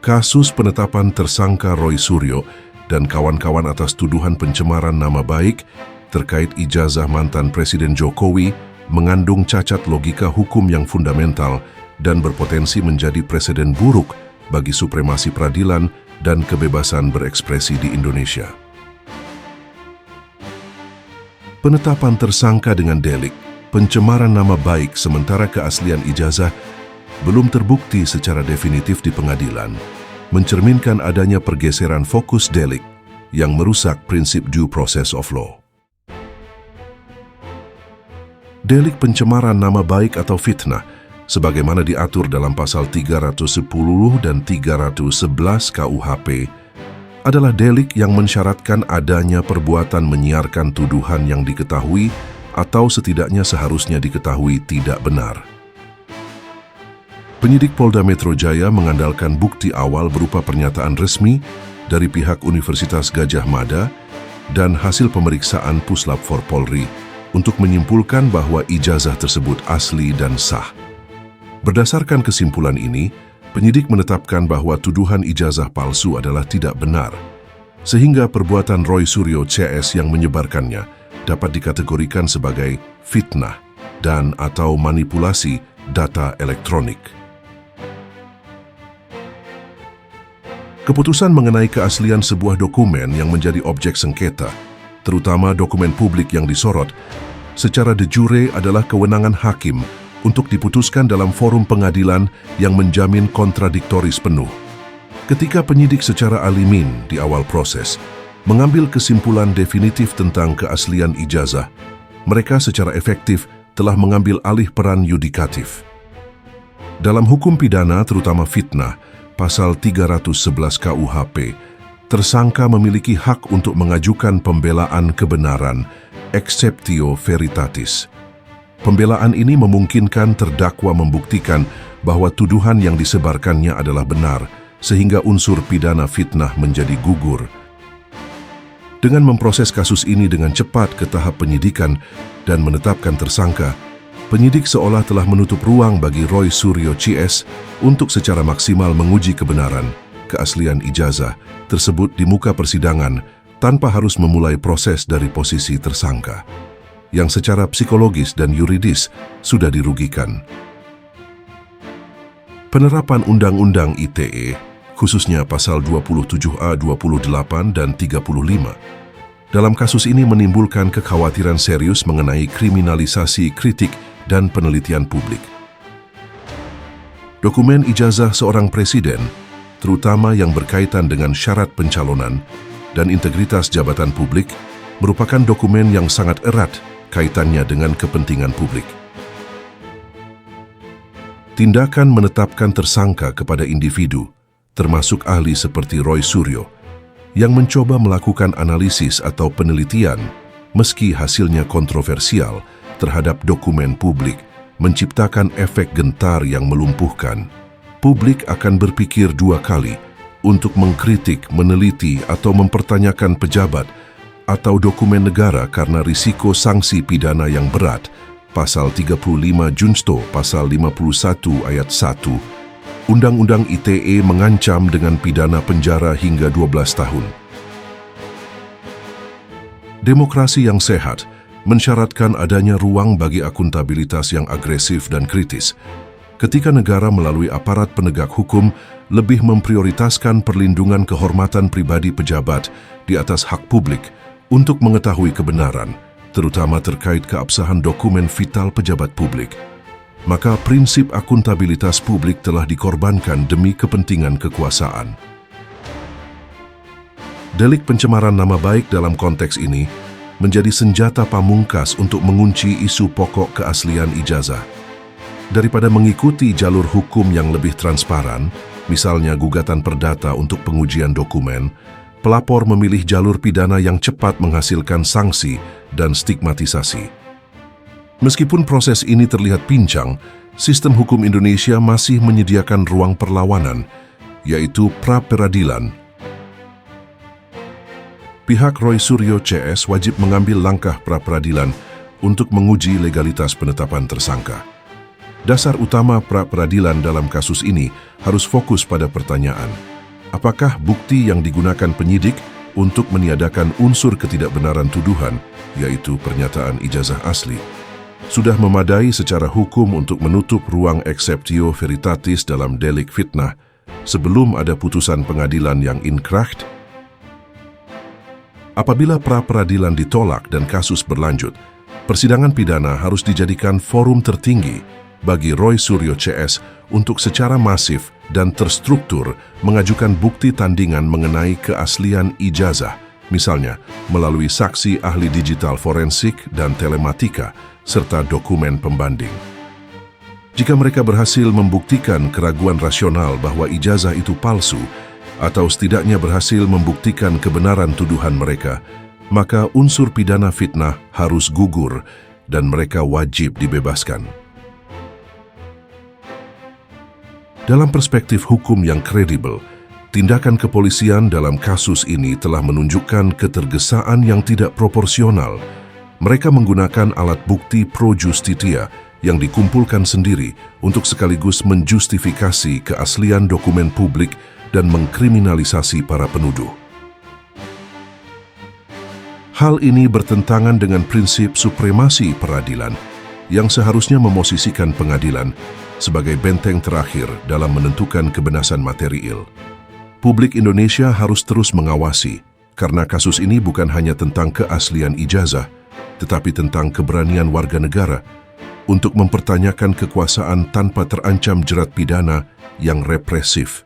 Kasus penetapan tersangka Roy Suryo dan kawan-kawan atas tuduhan pencemaran nama baik terkait ijazah mantan Presiden Jokowi mengandung cacat logika hukum yang fundamental dan berpotensi menjadi presiden buruk bagi supremasi peradilan dan kebebasan berekspresi di Indonesia. Penetapan tersangka dengan delik pencemaran nama baik sementara keaslian ijazah belum terbukti secara definitif di pengadilan, mencerminkan adanya pergeseran fokus delik yang merusak prinsip due process of law. Delik pencemaran nama baik atau fitnah, sebagaimana diatur dalam pasal 310 dan 311 KUHP, adalah delik yang mensyaratkan adanya perbuatan menyiarkan tuduhan yang diketahui atau setidaknya seharusnya diketahui tidak benar. Penyidik Polda Metro Jaya mengandalkan bukti awal berupa pernyataan resmi dari pihak Universitas Gadjah Mada dan hasil pemeriksaan Puslap IV Polri untuk menyimpulkan bahwa ijazah tersebut asli dan sah. Berdasarkan kesimpulan ini, penyidik menetapkan bahwa tuduhan ijazah palsu adalah tidak benar, sehingga perbuatan Roy Suryo CS yang menyebarkannya dapat dikategorikan sebagai fitnah dan atau manipulasi data elektronik. Keputusan mengenai keaslian sebuah dokumen yang menjadi objek sengketa, terutama dokumen publik yang disorot, secara de jure adalah kewenangan hakim untuk diputuskan dalam forum pengadilan yang menjamin kontradiktoris penuh. Ketika penyidik secara alimin di awal proses mengambil kesimpulan definitif tentang keaslian ijazah, mereka secara efektif telah mengambil alih peran yudikatif. Dalam hukum pidana, terutama fitnah, pasal 311 KUHP, tersangka memiliki hak untuk mengajukan pembelaan kebenaran, exceptio veritatis. Pembelaan ini memungkinkan terdakwa membuktikan bahwa tuduhan yang disebarkannya adalah benar, sehingga unsur pidana fitnah menjadi gugur. Dengan memproses kasus ini dengan cepat ke tahap penyidikan dan menetapkan tersangka, penyidik seolah telah menutup ruang bagi Roy Suryo CS untuk secara maksimal menguji kebenaran, keaslian ijazah tersebut di muka persidangan tanpa harus memulai proses dari posisi tersangka, yang secara psikologis dan yuridis sudah dirugikan. Penerapan Undang-Undang ITE, khususnya pasal 27A, 28, dan 35, dalam kasus ini menimbulkan kekhawatiran serius mengenai kriminalisasi kritik dan penelitian publik. Dokumen ijazah seorang presiden, terutama yang berkaitan dengan syarat pencalonan dan integritas jabatan publik, merupakan dokumen yang sangat erat kaitannya dengan kepentingan publik. Tindakan menetapkan tersangka kepada individu, termasuk ahli seperti Roy Suryo, yang mencoba melakukan analisis atau penelitian, meski hasilnya kontroversial terhadap dokumen publik, menciptakan efek gentar yang melumpuhkan. Publik akan berpikir dua kali untuk mengkritik, meneliti, atau mempertanyakan pejabat atau dokumen negara karena risiko sanksi pidana yang berat, pasal 35 Junsto, pasal 51 ayat 1, Undang-Undang ITE mengancam dengan pidana penjara hingga 12 tahun. Demokrasi yang sehat mensyaratkan adanya ruang bagi akuntabilitas yang agresif dan kritis, ketika negara melalui aparat penegak hukum lebih memprioritaskan perlindungan kehormatan pribadi pejabat di atas hak publik untuk mengetahui kebenaran, terutama terkait keabsahan dokumen vital pejabat publik. Maka prinsip akuntabilitas publik telah dikorbankan demi kepentingan kekuasaan. Delik pencemaran nama baik dalam konteks ini menjadi senjata pamungkas untuk mengunci isu pokok keaslian ijazah. Daripada mengikuti jalur hukum yang lebih transparan, misalnya gugatan perdata untuk pengujian dokumen, pelapor memilih jalur pidana yang cepat menghasilkan sanksi dan stigmatisasi. Meskipun proses ini terlihat pincang, sistem hukum Indonesia masih menyediakan ruang perlawanan, yaitu pra-peradilan. Pihak Roy Suryo CS wajib mengambil langkah pra-peradilan untuk menguji legalitas penetapan tersangka. Dasar utama pra-peradilan dalam kasus ini harus fokus pada pertanyaan, Apakah bukti yang digunakan penyidik untuk meniadakan unsur ketidakbenaran tuduhan, yaitu pernyataan ijazah asli, sudah memadai secara hukum untuk menutup ruang exceptio veritatis dalam delik fitnah sebelum ada putusan pengadilan yang inkrah? Apabila pra-peradilan ditolak dan kasus berlanjut, persidangan pidana harus dijadikan forum tertinggi bagi Roy Suryo CS untuk secara masif dan terstruktur mengajukan bukti tandingan mengenai keaslian ijazah, misalnya melalui saksi ahli digital forensik dan telematika, serta dokumen pembanding. Jika mereka berhasil membuktikan keraguan rasional bahwa ijazah itu palsu, atau setidaknya berhasil membuktikan kebenaran tuduhan mereka, maka unsur pidana fitnah harus gugur dan mereka wajib dibebaskan. Dalam perspektif hukum yang kredibel, tindakan kepolisian dalam kasus ini telah menunjukkan ketergesaan yang tidak proporsional. Mereka menggunakan alat bukti pro justitia yang dikumpulkan sendiri untuk sekaligus menjustifikasi keaslian dokumen publik dan mengkriminalisasi para penuduh. Hal ini bertentangan dengan prinsip supremasi peradilan yang seharusnya memosisikan pengadilan sebagai benteng terakhir dalam menentukan kebenaran material. Publik Indonesia harus terus mengawasi, karena kasus ini bukan hanya tentang keaslian ijazah, tetapi tentang keberanian warga negara untuk mempertanyakan kekuasaan tanpa terancam jerat pidana yang represif.